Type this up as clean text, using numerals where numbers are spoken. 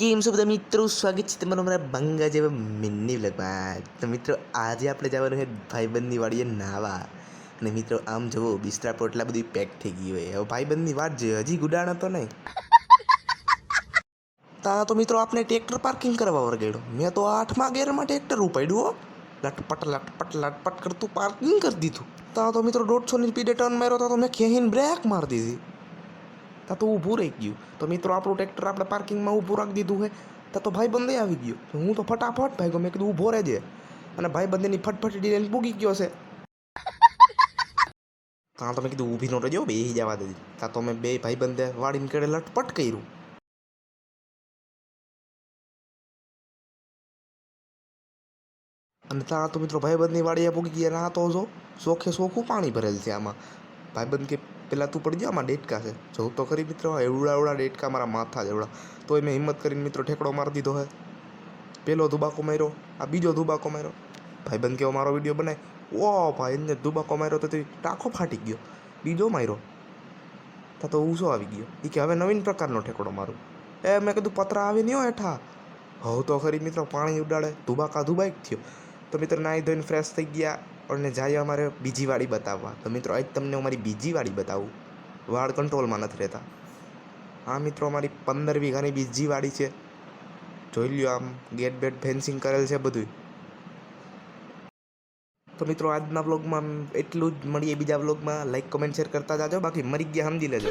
કેમ છો બધા મિત્રો? સ્વાગત છે તમારું અમારા બંગા જેવા મિની વ્લોગમાં. તો મિત્રો આજે આપણે જવાનું છે ભાઈબંધની વાડીએ નાહવા. અને મિત્રો આમ જુઓ બિસ્તરા પર એટલા બધી પેક થઈ ગઈ હોય. હવે ભાઈબંધની વાટ છે, હજી ગુડાણો તો નહીં. ત્યાં તો મિત્રો આપણે ટ્રેક્ટર પાર્કિંગ કરવા વળગાડ્યો. મેં તો 8મા ગેરમાં ટ્રેક્ટર ઉપાડ્યું હો. લટપટ કરતું પાર્કિંગ કરી દીધું. ત્યાં તો મિત્રો 150ની સ્પીડે ટર્ન માર્યો તો મેં ખેંચીને બ્રેક મારી દીધી. ત્યાં તો ઊભું રહી ગયું. તો મિત્રો આપણું ટ્રેક્ટર આપણે પાર્કિંગમાં ઊભું રાખી દીધું છે. ત્યાં તો ભાઈબંધે આવી ગયો. હું તો ફટાફટ ભાગ્યો. મેં કીધું ઊભો રહેજે. અને ભાઈબંધની ફટફટી લઈને પૂગી ગયો છે. ત્યાં તો મેં કીધું ઊભી નો રહેજો, બેસી જવા દે. ત્યાં તો મેં બે ભાઈબંધે વાળીને કેડે લટપટ કર્યું. અને ત્યાં તો મિત્રો ભાઈબંધની વાડીએ પૂગી ગયા. ના તો જો ચોખ્ખે ચોખ્ખું પાણી ભરેલ છે આમાં. ભાઈબંધ કે પેલા તું પડી જા, આમાં ડેટકા છે. જોઉં તો ખરી મિત્રો, એવડા ડેટકા મારા માથા જેવડા. તોય મેં હિંમત કરીને મિત્રો ઠેકડો મારી દીધો હે. પેલો ધુબાકો માર્યો, આ બીજો ધુબાકો માર્યો. ભાઈબંધ કેવો મારો વિડીયો બનાય, ઓ ભાઈ એને ધુબાકો માર્યો તો ટાંકો ફાટી ગયો. બીજો માર્યો તો ઊંચો આવી ગયો. એ કે હવે નવીન પ્રકારનો ઠેકડો મારું. મેં કીધું પતરા આવે નહીં હો હેઠા. હવ તો ખરી મિત્રો પાણી ઉડાડે, ધુબાકા ધુબાઈક થયો. તો મિત્રો નાહી ધોઈને ફ્રેશ થઈ ગયા અને જાય અમારે બીજી વાડી બતાવવા. તો મિત્રો આજ તમને અમારી બીજી વાડી બતાવું. વાળ કંટ્રોલમાં નથી રહેતા. હા મિત્રો અમારી 15 વીઘાની બીજી વાડી છે. જોઈ લ્યો, આમ ગેટ બેટ ફેન્સિંગ કરેલ છે બધું. તો મિત્રો આજના વ્લોગમાં એટલું જ. મળીએ બીજા વ્લોગમાં. લાઈક કમેન્ટ શેર કરતા જાજો. બાકી મરી ગયા સમજી લેજો.